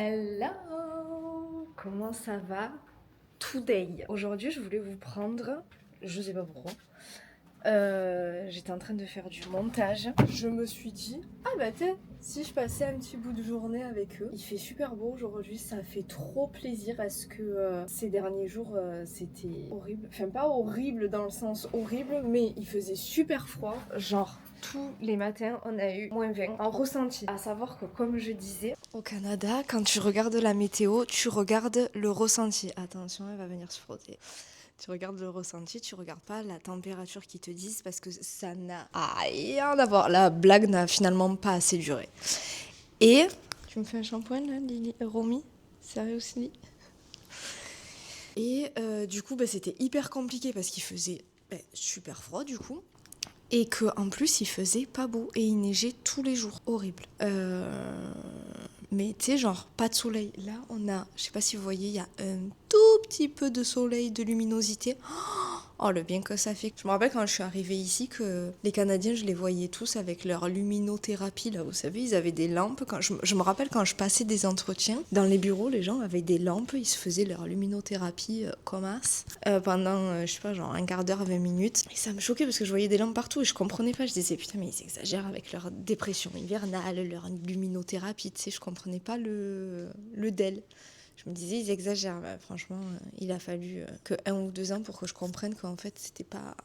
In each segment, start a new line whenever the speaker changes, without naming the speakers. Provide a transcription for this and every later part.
Hello! Comment ça va? Today. Aujourd'hui, je voulais vous prendre, je sais pas pourquoi, j'étais en train de faire du montage. Je me suis dit, ah bah tiens, si je passais un petit bout de journée avec eux. Il fait super beau aujourd'hui, ça fait trop plaisir parce que ces derniers jours, c'était horrible. Enfin, pas horrible dans le sens horrible, mais il faisait super froid. Genre, tous les matins, on a eu -20 en ressenti. À savoir que, comme je disais, au Canada, quand tu regardes la météo, tu regardes le ressenti. Attention, elle va venir se frotter. Tu regardes le ressenti, tu regardes pas la température qu'ils te disent parce que ça n'a rien à voir. La blague n'a finalement pas assez duré. Et tu me fais un shampoing là, Lily, Romy? Sérieux aussi? Et du coup, c'était hyper compliqué parce qu'il faisait super froid du coup. Et qu'en plus, il faisait pas beau et il neigeait tous les jours. Horrible. Mais tu sais, genre, pas de soleil. Là, on a, je sais pas si vous voyez, il y a un tout petit peu de soleil, de luminosité. Oh, le bien que ça fait. Je me rappelle quand je suis arrivée ici que les Canadiens, je les voyais tous avec leur luminothérapie. Là, vous savez, ils avaient des lampes. Je me rappelle quand je passais des entretiens, dans les bureaux, les gens avaient des lampes. Ils se faisaient leur luminothérapie comme as pendant, je sais pas, genre un quart d'heure, 20 minutes. Et ça me choquait parce que je voyais des lampes partout et je comprenais pas. Je disais, putain, mais ils exagèrent avec leur dépression hivernale, leur luminothérapie. Tu sais, je comprenais pas le DEL. Je me disais, ils exagèrent. Bah, franchement, il a fallu que 1 ou 2 ans pour que je comprenne qu'en fait, c'était pas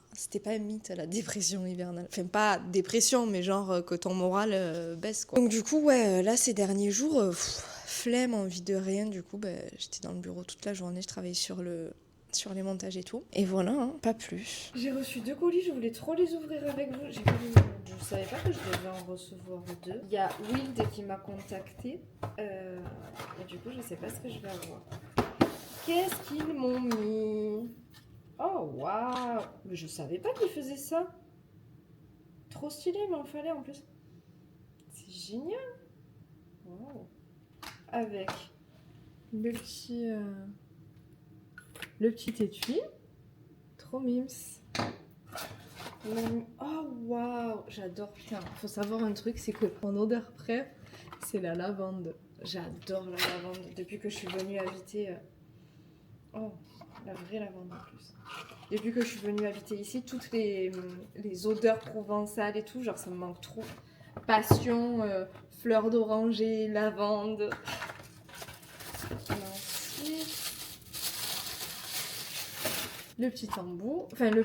un mythe, la dépression hivernale. Enfin, pas dépression, mais genre que ton moral baisse, quoi. Donc, du coup, ouais, là, ces derniers jours, flemme, envie de rien. Du coup, j'étais dans le bureau toute la journée, je travaillais sur les montages et tout. Et voilà, hein, pas plus. J'ai reçu 2 colis, je voulais trop les ouvrir avec vous. Je savais pas que je devais en recevoir 2. Il y a Wild qui m'a contacté. Et du coup, je sais pas ce que je vais avoir. Qu'est-ce qu'ils m'ont mis? Oh, waouh! Mais je savais pas qu'ils faisaient ça. Trop stylé, il m'en fallait en plus. C'est génial. Wow. Avec le petit étui. Trop mimes. Oh waouh, j'adore. Putain, faut savoir un truc, c'est que mon odeur préf, c'est la lavande. J'adore la lavande. Depuis que je suis venue habiter. Oh, la vraie lavande en plus. Depuis que je suis venue habiter ici, toutes les odeurs provençales et tout, genre ça me manque trop. Passion, fleur d'oranger, lavande. Et ensuite, le petit embout, enfin le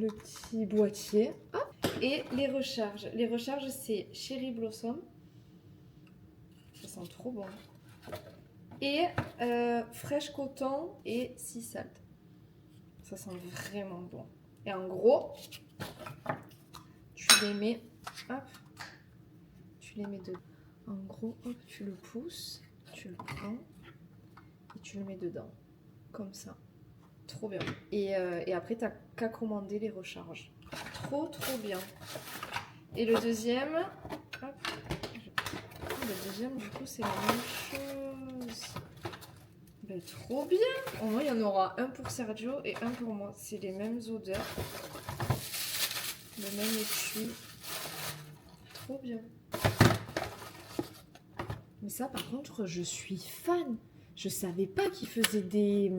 petit boîtier. Hop. Et les recharges. Les recharges, c'est Cherry Blossom. Ça sent trop bon. Et fraîche coton et sea salt. Ça sent vraiment bon. Et en gros, tu les mets, hop, tu les mets dedans. En gros, hop, tu le pousses, tu le prends et tu le mets dedans. Comme ça. Trop bien. Et après, t'as qu'à commander les recharges. Trop, trop bien. Et le deuxième, hop, le deuxième, du coup, c'est la même chose. Ben, trop bien. Au moins, il y en aura un pour Sergio et un pour moi. C'est les mêmes odeurs. Le même étui. Trop bien. Mais ça, par contre, je suis fan. Je savais pas qu'ils faisaient des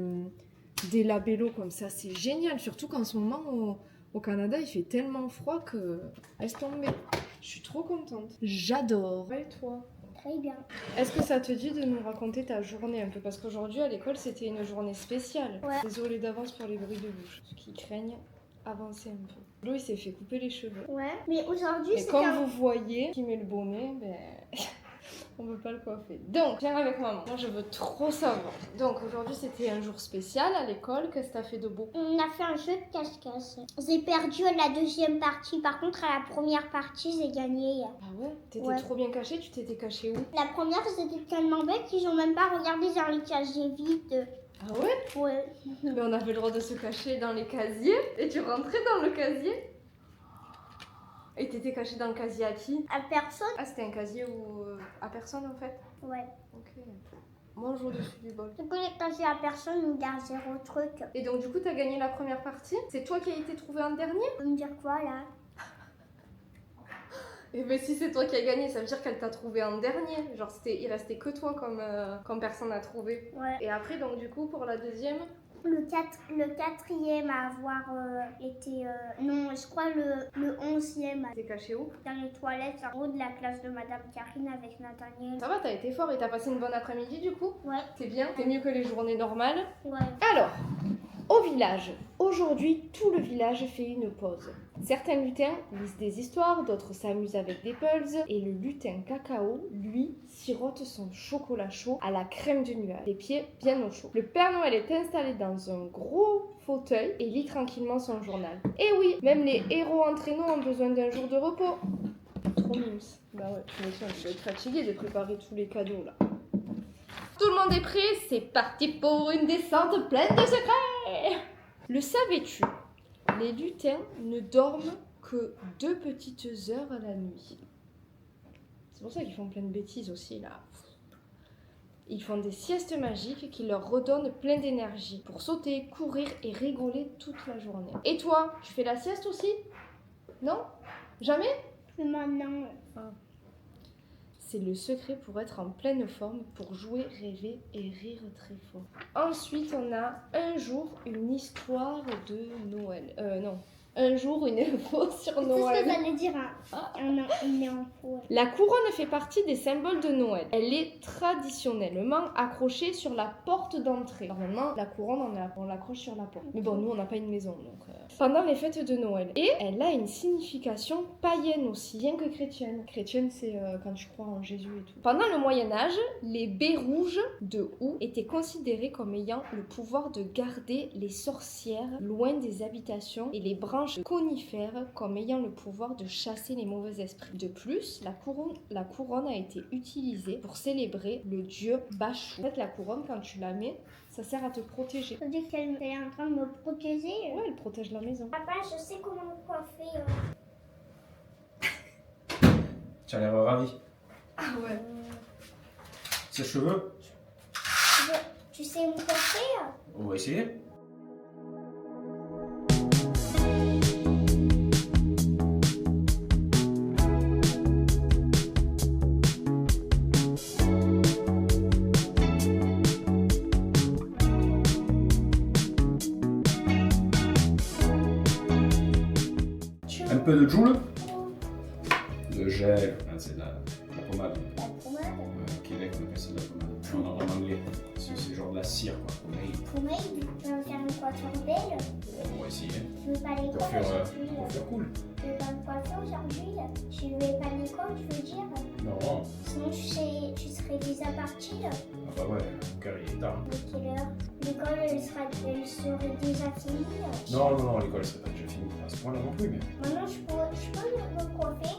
labellos comme ça. C'est génial. Surtout qu'en ce moment, au Canada, il fait tellement froid que... Laisse tomber. Je suis trop contente. J'adore. Et toi?
Très bien.
Est-ce que ça te dit de nous raconter ta journée un peu? Parce qu'aujourd'hui, à l'école, c'était une journée spéciale.
Ouais.
Désolée d'avance pour les bruits de bouche. Ceux qui craignent, avancez un peu. Louis s'est fait couper les cheveux.
Ouais. Mais aujourd'hui,
Mais comme vous voyez, qui met le bonnet, on veut pas le coiffer. Donc, viens avec maman. Moi, je veux trop savoir. Donc, aujourd'hui, c'était un jour spécial à l'école. Qu'est-ce que t'as fait de beau?
On a fait un jeu de cache-cache. J'ai perdu à la deuxième partie. Par contre, à la première partie, j'ai gagné.
Ah ouais? T'étais trop bien caché? Tu t'étais caché où?
La première, c'était tellement bête qu'ils ont même pas regardé dans les casiers vides.
Ah ouais?
Ouais.
Mais on avait le droit de se cacher dans les casiers. Et tu rentrais dans le casier? Et t'étais caché dans le casier à qui?
À personne?
Ah, c'était un casier où... à personne, en fait?
Ouais.
Ok. Mange au-dessus du bol.
Du coup, les casiers à personne, on garde 0 truc.
Et donc, du coup, t'as gagné la première partie. C'est toi qui as été trouvé en dernier?
Tu veux me dire quoi, là?
Et ben si c'est toi qui as gagné, ça veut dire qu'elle t'a trouvé en dernier. Genre il restait que toi comme personne à trouver.
Ouais.
Et après donc du coup pour la deuxième,
Le quatrième à avoir été... non, je crois le 11e
t'es caché où?
dans les toilettes en haut de la classe de Madame Karine avec Nathaniel.
Ça va, t'as été fort et t'as passé une bonne après-midi du coup?
Ouais,
C'est bien, c'est mieux que les journées normales.
ouais.
Alors, au village. Aujourd'hui, tout le village fait une pause. Certains lutins lisent des histoires, d'autres s'amusent avec des pulls, et le lutin cacao, lui, sirote son chocolat chaud à la crème de nuage, les pieds bien au chaud. Le Père Noël est installé dans un gros fauteuil et lit tranquillement son journal. Et oui, même les héros en traîneau ont besoin d'un jour de repos. Trop mimes. Bah ouais, tu m'étonnes, je vais être fatiguée de préparer tous les cadeaux là. Tout le monde est prêt, c'est parti pour une descente pleine de secrets. Le savais-tu? Les lutins ne dorment que 2 petites heures à la nuit. C'est pour ça qu'ils font plein de bêtises aussi là. Ils font des siestes magiques qui leur redonnent plein d'énergie pour sauter, courir et rigoler toute la journée. Et toi, tu fais la sieste aussi? Non? Jamais?
Mais maintenant...
C'est le secret pour être en pleine forme, pour jouer, rêver et rire très fort. Ensuite, on a un jour une histoire de Noël. Non. Un jour une info sur
C'est ce
Noël.
que j'allais dire, une info.
La couronne fait partie des symboles de Noël. Elle est traditionnellement accrochée sur la porte d'entrée. Normalement, la couronne, on l'accroche sur la porte. Mais bon, nous, on n'a pas une maison, donc... Pendant les fêtes de Noël. Et elle a une signification païenne aussi, bien que chrétienne. Chrétienne, c'est quand tu crois en Jésus et tout. Pendant le Moyen-Âge, les baies rouges de Houx étaient considérées comme ayant le pouvoir de garder les sorcières loin des habitations et les branches conifères comme ayant le pouvoir de chasser les mauvais esprits. De plus, la couronne a été utilisée pour célébrer le dieu Bachou. En fait, la couronne, quand tu la mets, ça sert à te protéger.
Ça veut dire qu'elle est en train de me protéger.
Ouais, elle protège la maison.
Papa, je sais comment me coiffer.
Tu as l'air ravi.
Ah ouais.
Ses cheveux,
Tu sais me coiffer?
on va essayer. Un peu de Joule. De gel. Ah, c'est de la pommade.
La pommade.
Au Québec, on appelle ça de la pommade. En anglais, c'est genre de la cire, quoi. Pomade.
Pommade, tu vas me faire une coiffure belle.
On va essayer.
Tu veux pas l'école aujourd'hui?
Coiffure cool.
Tu veux pas me coiffer aujourd'hui? Tu veux pas l'école, tu veux dire?
Non.
Sinon, tu serais déjà parti là.
Ah bah ouais, mon cœur il est tard.
À quelle heure? L'école, elle serait déjà finie.
Non, l'école c'est pas déjà fini. À ce point-là non plus, mais.
Maintenant, je peux me coiffer.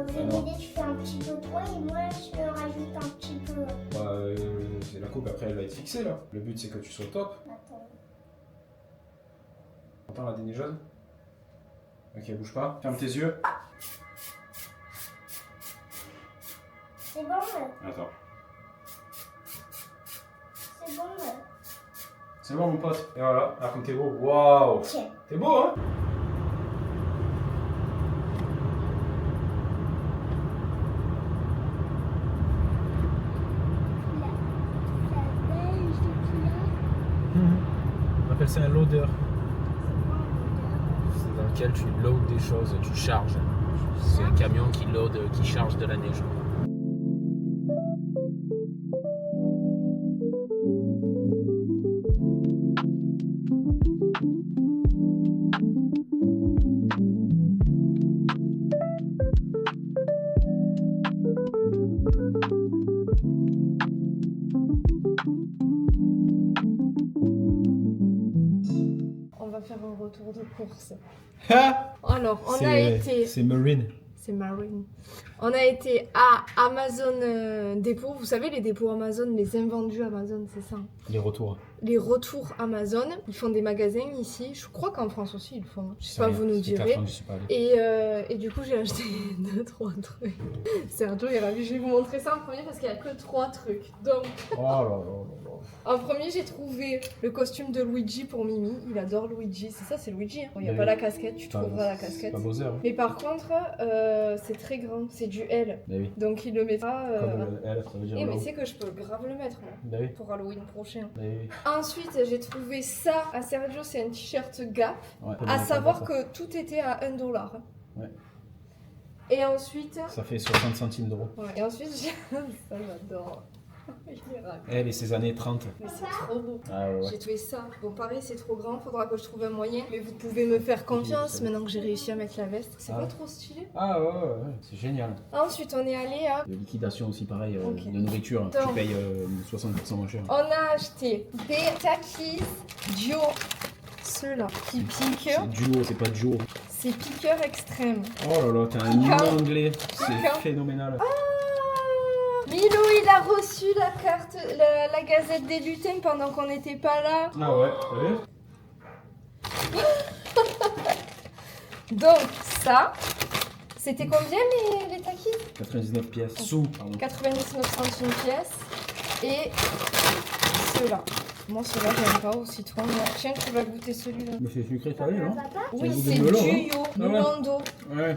Venez, tu fais un petit peu toi et moi, je rajoute un petit peu.
Bah, c'est la coupe après elle va être fixée là. Le but c'est que tu sois top.
Attends.
T'entends la déneigeuse? Ok, bouge pas. Ferme tes yeux.
C'est bon là?
Attends.
C'est bon là?
C'est bon mon pote. Et voilà, alors comme t'es beau. Waouh!
Tiens.
T'es beau hein?
La beige de couleur.
On appelle ça un loader. C'est dans lequel tu loads des choses, tu charges. C'est un camion qui charge de la neige.
On va faire un retour de course.
Ha!
Alors, on a été...
C'est Marine.
C'est Marine. On a été à Amazon Dépôt. Vous savez, les dépôts Amazon, les invendus Amazon, c'est ça.
Les retours.
Les retours Amazon. Ils font des magasins ici. Je crois qu'en France aussi, ils le font. Je sais pas, vous nous direz. Et du coup, j'ai acheté 2-3 trucs. Sergio est ravi. Je vais vous montrer ça en premier parce qu'il n'y a que 3 trucs. Donc,
Oh là là là là.
en premier, j'ai trouvé le costume de Luigi pour Mimi. Il adore Luigi. C'est ça, c'est Luigi. Hein. Bon, il n'y a
Oui.
pas la casquette. Tu trouveras la casquette.
Pas Bowser. Hein.
Mais par contre, c'est très grand. C'est du L.
Bah oui.
Donc, il le mettra.
Comme le L, ça veut dire
Eh, mais
là-haut.
c'est que je peux grave le mettre, moi.
Bah oui.
Pour Halloween prochain.
Bah oui.
Ensuite, j'ai trouvé ça à Sergio, c'est un t-shirt Gap.
Ouais,
À
ça
savoir
va,
que tout était à $1.
Ouais.
Et ensuite.
ça fait 60 centimes d'euros.
Ouais. Et ensuite, j'ai. Ça, j'adore. Il est ravi.
Elle et ses années 30.
Mais c'est trop beau.
Ah ouais.
J'ai trouvé ça. Bon, pareil, c'est trop grand. Faudra que je trouve un moyen. Mais vous pouvez me faire confiance maintenant que j'ai réussi à mettre la veste. C'est
Ah.
pas trop stylé.
Ah ouais, c'est génial.
Ensuite, on est allé à.
De liquidation aussi, pareil,
Ok.
de nourriture.
Donc.
Tu payes 60% moins cher.
On a acheté des Takis Duo. Ceux-là qui piquent.
C'est duo, c'est pas duo.
C'est piqueur extrême.
Oh là là, t'as un
Piquant.
nom anglais. C'est
Piquant.
phénoménal.
Milo, il a reçu la carte, la Gazette des lutins pendant qu'on n'était pas là.
Ah ouais, t'as vu?
Donc ça, c'était combien les Takis
99 pièces. Sous, pardon.
99 centimes pièce. Et ceux-là. Moi, ceux-là, j'aime pas au citron. Tiens, tu vas goûter celui-là.
Mais c'est sucré, ça y est, non?
Papa,
Oui,
goût de
c'est
melon,
du
hein.
yo,
Ah ouais.
Melondo.
Ouais.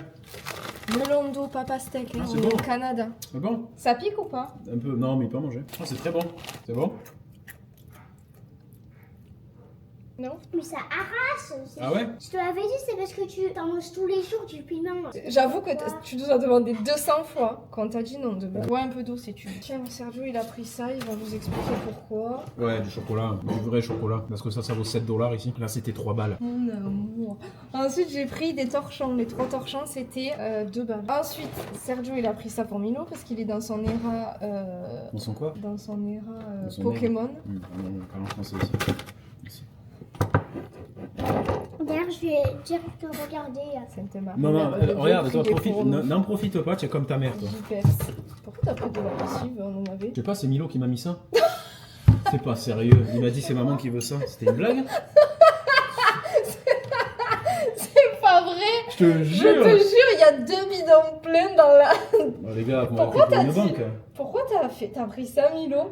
Melondo, papa steak, hein,
Ah, c'est
on est
bon.
au Canada.
C'est bon?
Ça pique ou pas?
Un peu, non, mais pas manger. Ah, c'est très bon. C'est bon?
Non?
mais ça arrache.
Ah ouais?
Je te l'avais dit, c'est parce que tu t'en manges tous les jours du piment.
J'avoue que tu nous as demandé 200 fois quand t'as dit non de bois un peu d'eau si tu veux. Tiens, Sergio il a pris ça, il va vous expliquer pourquoi.
Ouais, du chocolat, du vrai chocolat. Parce que ça vaut 7 $ ici. Là, c'était 3 balles.
Mon amour. Ensuite j'ai pris des torchons, les 3 torchons c'était 2 balles. Ensuite Sergio il a pris ça pour Milo parce qu'il est dans son era
On sent quoi?
dans son era
Dans son
Pokémon.
On parle en français ici. Ici.
D'ailleurs, je vais direct regarder.
Sainte-Marie.
Maman,
il avait
regarde,
pris
toi,
des
profite.
couronnes.
N'en profite pas, tu es comme ta mère, toi.
J'y perce. Pourquoi t'as pris de la lessive? On en avait.
Je sais pas, c'est Milo qui m'a mis ça. C'est pas sérieux. Il m'a dit c'est maman qui veut ça. C'était une blague?
C'est pas vrai.
Je te
Je
jure.
te jure, il y a 2 bidons pleins dans la...
Oh, les gars, vous
Pourquoi
m'avez pris pour
t'as
une
dit-
banque.
Pourquoi t'as pris ça, Milo?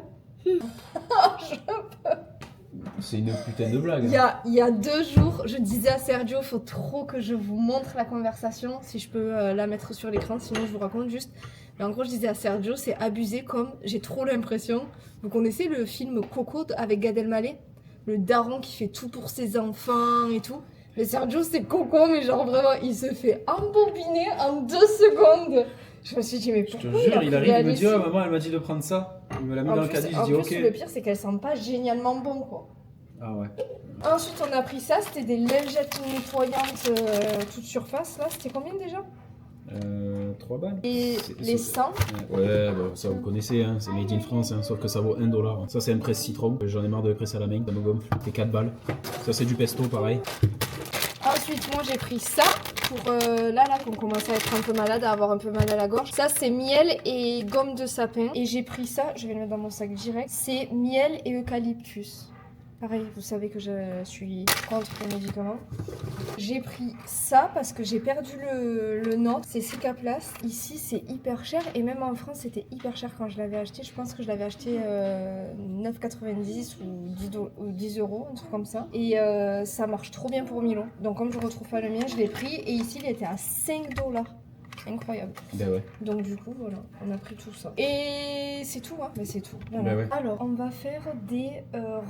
C'est une putain de blague.
Il y a 2 jours, je disais à Sergio, faut trop que je vous montre la conversation, si je peux la mettre sur l'écran, sinon je vous raconte juste. Mais en gros, je disais à Sergio, c'est abusé comme j'ai trop l'impression. Vous connaissez le film Coco avec Gad Elmaleh? Le daron qui fait tout pour ses enfants et tout. Mais Sergio, c'est Coco, mais genre vraiment, il se fait embobiner en 2 secondes. Je me suis dit, mais
Je te
pourquoi
jure, il arrive, il me dit,
oh,
oh maman, elle m'a dit de prendre ça. Il me l'a mis dans le caddie, je
en
dis
plus,
ok.
le pire, c'est qu'elles sentent pas génialement bon, quoi.
Ah ouais.
Ensuite, on a pris ça, c'était des lingettes nettoyantes toute surface, là. C'était combien déjà?
3 balles.
Et
C'est-
les
c'est-
100.
Ouais, bah, ça vous connaissez, hein, c'est made in France, hein, sauf que ça vaut 1 $. Ça, c'est un presse citron. J'en ai marre de le presser à la main, ça me gonfle. C'est 4 balles. Ça, c'est du pesto, pareil.
Ensuite, moi, j'ai pris ça pour là, qu'on commence à être un peu malade, à avoir un peu mal à la gorge. Ça, c'est miel et gomme de sapin. Et j'ai pris ça, je vais le mettre dans mon sac direct. C'est miel et eucalyptus. Pareil, vous savez que je suis contre les médicaments. J'ai pris ça parce que j'ai perdu le nôtre. C'est Cicaplast. Ici, c'est hyper cher. Et même en France, c'était hyper cher quand je l'avais acheté. Je pense que je l'avais acheté 9,90 ou 10 €, un truc comme ça. Et ça marche trop bien pour Milo. Donc comme je retrouve pas le mien, je l'ai pris. Et ici, il était à 5 $. Incroyable.
Ben ouais.
Donc du coup, voilà, on a pris tout ça. Et c'est tout, hein. Mais c'est tout. Voilà.
Bah ouais.
Alors, on va faire des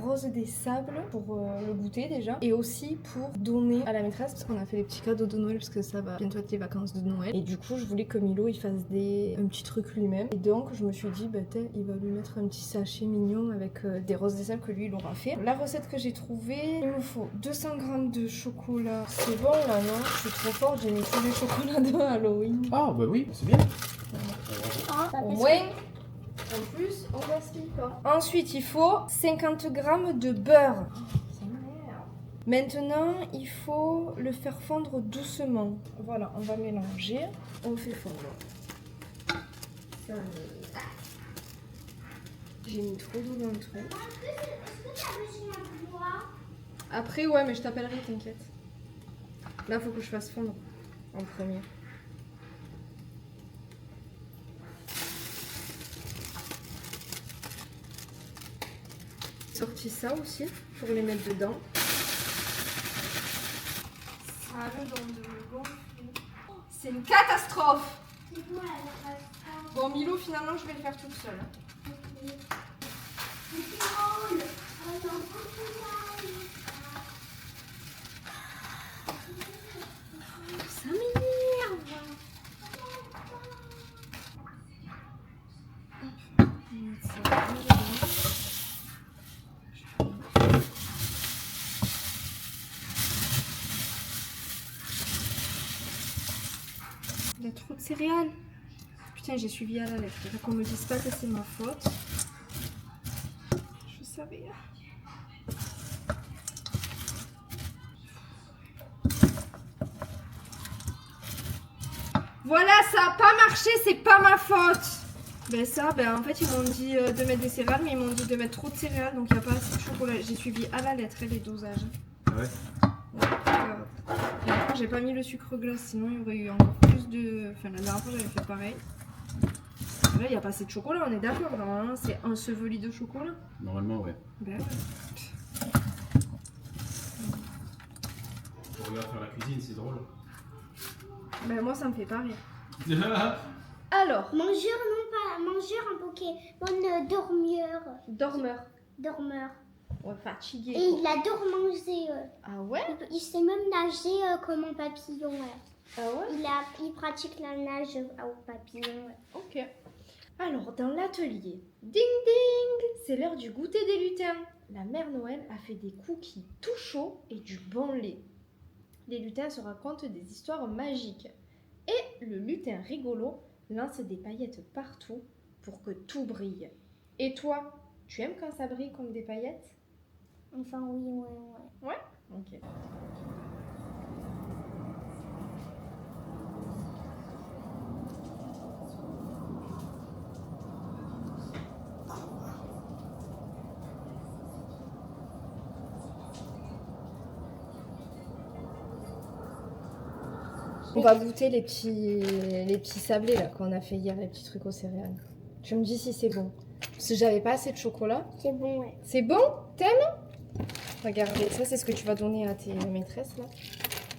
roses des sables pour le goûter déjà. Et aussi pour donner à la maîtresse, parce qu'on a fait les petits cadeaux de Noël, parce que ça va bientôt être les vacances de Noël. Et du coup, je voulais que Milo, il fasse un petit truc lui-même. Et donc, je me suis dit, bah il va lui mettre un petit sachet mignon avec des roses des sables que lui, il aura fait. La recette que j'ai trouvée, il me faut 200 g de chocolat. C'est bon là, non? Je suis trop forte, j'ai mis tous les chocolats de Halloween.
Ah, bah oui, c'est bien.
Ah,
Au moins, en plus, on gaspille pas. Ensuite, il faut 50 g de beurre. Ça m'énerve. Maintenant, il faut le faire fondre doucement. Voilà, on va mélanger. On fait fondre. Ça, j'ai mis trop d'eau dans le truc.
Est-ce que tu as besoin de boire?
Après, ouais, mais je t'appellerai, t'inquiète. Là, faut que je fasse fondre en premier. Sorti ça aussi pour les mettre dedans. Ça a le don de me gonfler. C'est une catastrophe.
C'est quoi la pasta?
Bon, Milo, finalement, je vais le faire toute seule.
C'est drôle. Oh non,
Ça m'énerve. Il y a trop de céréales. Putain, j'ai suivi à la lettre. Faut qu'on me dise pas que c'est ma faute. Je savais. Voilà, ça a pas marché, c'est pas ma faute. Ben ça, ben en fait ils m'ont dit de mettre des céréales, mais ils m'ont dit de mettre trop de céréales, donc il n'y a pas assez de chocolat. J'ai suivi à la lettre les dosages.
Ouais.
Et après j'ai pas mis le sucre glace, sinon il y aurait eu encore plus de... Enfin la dernière fois j'avais fait pareil. Là il n'y a pas assez de chocolat, on est d'accord, normalement c'est enseveli de chocolat.
Normalement, ouais.
Ben ouais.
Je regarde faire la cuisine, c'est drôle.
Ben moi ça me fait pas rire. Alors,
mangeur, non pas mangeur, un Pokémon dormeur.
dormeur. Ouais, fatigué.
Et il adore manger.
Ah ouais?
Il sait même nager comme un papillon. Ouais.
Ah ouais?
Il pratique la nage au papillon. Ouais.
Ok. Alors, dans l'atelier, ding ding, c'est l'heure du goûter des lutins. La mère Noël a fait des cookies tout chauds et du bon lait. Les lutins se racontent des histoires magiques. Et le lutin rigolo lance des paillettes partout pour que tout brille. Et toi, tu aimes quand ça brille comme des paillettes?
Enfin, oui, ouais.
Ouais. Ok. On va goûter les petits sablés là qu'on a fait hier, les petits trucs aux céréales. Tu me dis si c'est bon. Parce que j'avais pas assez de chocolat.
C'est bon, ouais.
C'est bon? T'aimes? Regardez, ça c'est ce que tu vas donner à tes maîtresses là.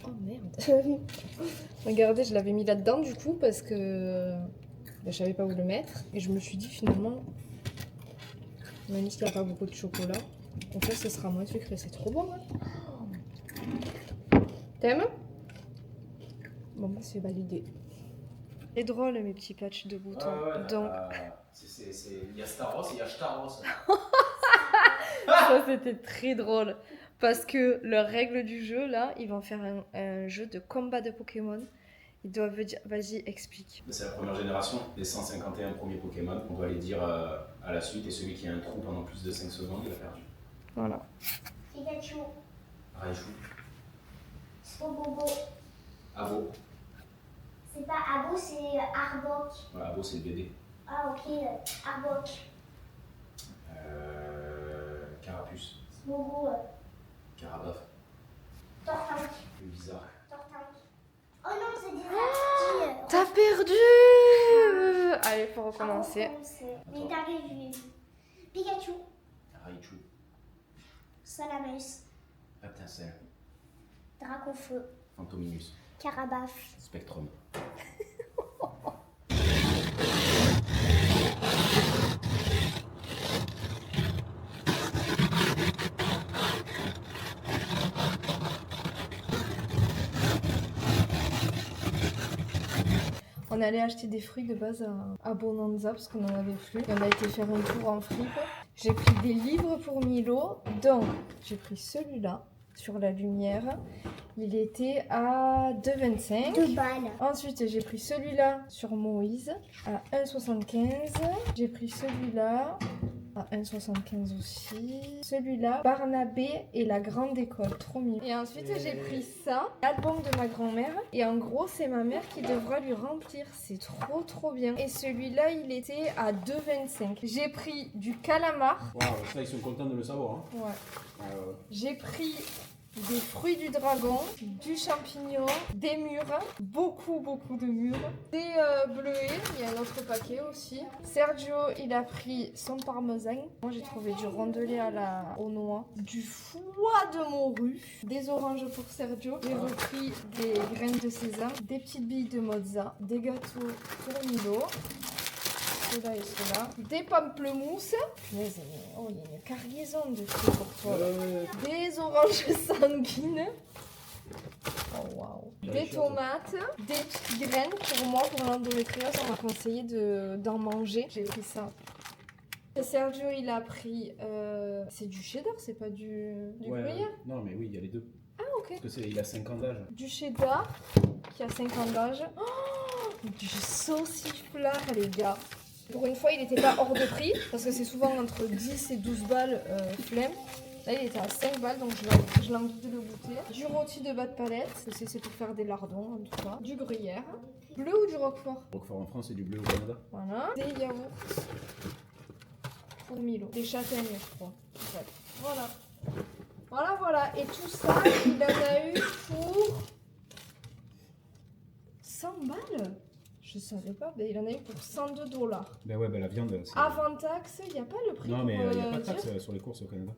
Oh merde. Regardez, je l'avais mis là-dedans du coup parce que je savais pas où le mettre. Et je me suis dit finalement, même s'il n'y a pas beaucoup de chocolat, en fait ce sera moins sucré. C'est trop bon. Hein. T'aimes? Bon, bah, c'est validé. C'est drôle, mes petits patchs de boutons. Donc...
Il y a Staros et il y a Staros.
Ça, c'était très drôle. Parce que leur règle du jeu, là, ils vont faire un jeu de combat de Pokémon. Ils doivent dire... Vas-y, explique.
C'est la première génération, les 151 premiers Pokémon. On doit les dire à la suite. Et celui qui a un trou pendant plus de 5 secondes, il a perdu.
Voilà.
Pikachu.
Raichu.
Spobobo.
Abo.
C'est pas Abo, c'est Arbok.
Ouais, Abo, c'est le BD.
Ah, ok, Arbok.
Carapuce.
Spobo.
Carabof.
Tortank.
Le bizarre.
Tortank. Oh non, c'est des artis.
T'as perdu. Allez, faut recommencer.
Mais t'as vu. Pikachu.
Raichu.
Salamus.
Reptincelle.
Dracofeu.
Fantominus.
Carabaf.
Spectrum.
On allait acheter des fruits de base à Bonanza parce qu'on en avait plus. Et on a été faire un tour en fripe. J'ai pris des livres pour Milo. Donc, j'ai pris celui-là sur la lumière. Il était à 2,25.
2 balles.
Ensuite, j'ai pris celui-là sur Moïse à 1,75. J'ai pris celui-là à 1,75 aussi. Celui-là, Barnabé et la grande école, trop mignon. Et ensuite j'ai pris ça, l'album de ma grand-mère. Et en gros c'est ma mère qui devra lui remplir, c'est trop bien. Et celui-là il était à 2,25. J'ai pris du calamar.
Waouh, ça ils sont contents de le savoir. Hein.
Ouais. J'ai pris des fruits du dragon, du champignon, des mûres, beaucoup de mûres, des bleuets, il y a un autre paquet aussi. Sergio, il a pris son parmesan. Moi, j'ai trouvé du rondelet aux noix, du foie de morue, des oranges pour Sergio. J'ai repris des graines de sésame, des petites billes de mozza, des gâteaux pour Milo. Ceux-là et ceux-là. Des pamplemousses. Punaise, oh, il y a une cargaison de trucs pour toi. Des oranges sanguines. Oh waouh. Des tomates, des petites graines pour moi, pour l'endométriose. On m'a conseillé d'en manger. J'ai pris ça. Sergio, il a pris. C'est du cheddar, c'est pas du gruyère.
Non, mais oui, il y a les deux.
Ah, ok.
Parce qu'il a 5 ans d'âge.
Du cheddar, qui a 5 ans d'âge. Oh, du sauciflard, les gars. Pour une fois, il n'était pas hors de prix, parce que c'est souvent entre 10 et 12 balles flemme. Là, il était à 5 balles, donc je l'ai envie de le goûter. Du rôti de bas de palette, c'est pour faire des lardons en tout cas. Du gruyère. Bleu ou du roquefort?
Roquefort en France et du bleu au Canada.
Voilà. Des yaourts pour Milo. Des châtaignes, je crois. En fait. Voilà. Et tout ça, il en a eu pour 100 balles. Je savais pas, mais il en a eu pour 102 $.
Ben ouais, ben la viande.
Avant taxe, il n'y a pas le prix.
Non, mais il n'y a pas de
dire
taxe sur les courses au Canada.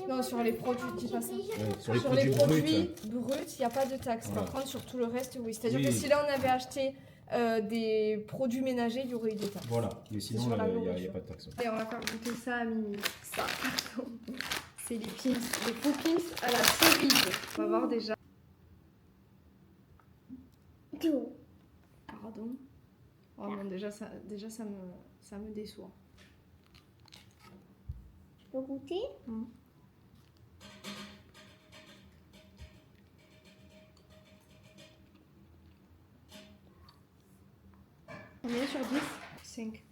Non, sur les produits, dis pas ça.
Ouais, sur les
Sur
produits
les produits
bruts.
bruts, il n'y a pas de taxe.
Voilà.
Par contre, sur tout le reste, oui. C'est-à-dire
Oui.
que si là on avait acheté des produits ménagers, il y aurait eu des taxes.
Voilà, mais sinon,
sur la
il n'y a
nourriture.
pas de taxe.
Et on va faire goûter ça à Mimi. Ça, pardon. C'est les pins, les poupins à la cerise. On va voir déjà.
Tout.
Pardon. Oh non, déjà ça me déçoit.
Tu peux goûter?
Combien sur 10? 5.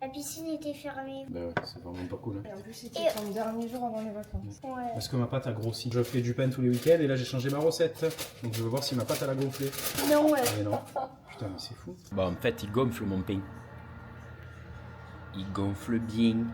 La piscine était fermée.
Ben ouais, c'est vraiment pas cool. Hein.
Et en plus, c'était ton dernier jour avant les vacances.
Ouais.
Parce que ma pâte a grossi. Je fais du pain tous les week-ends et là j'ai changé ma recette. Donc je veux voir si ma pâte elle a gonflé.
Non, ouais.
Mais non. Putain, mais c'est fou.
Bah en fait, il gonfle mon pain. Il gonfle bien.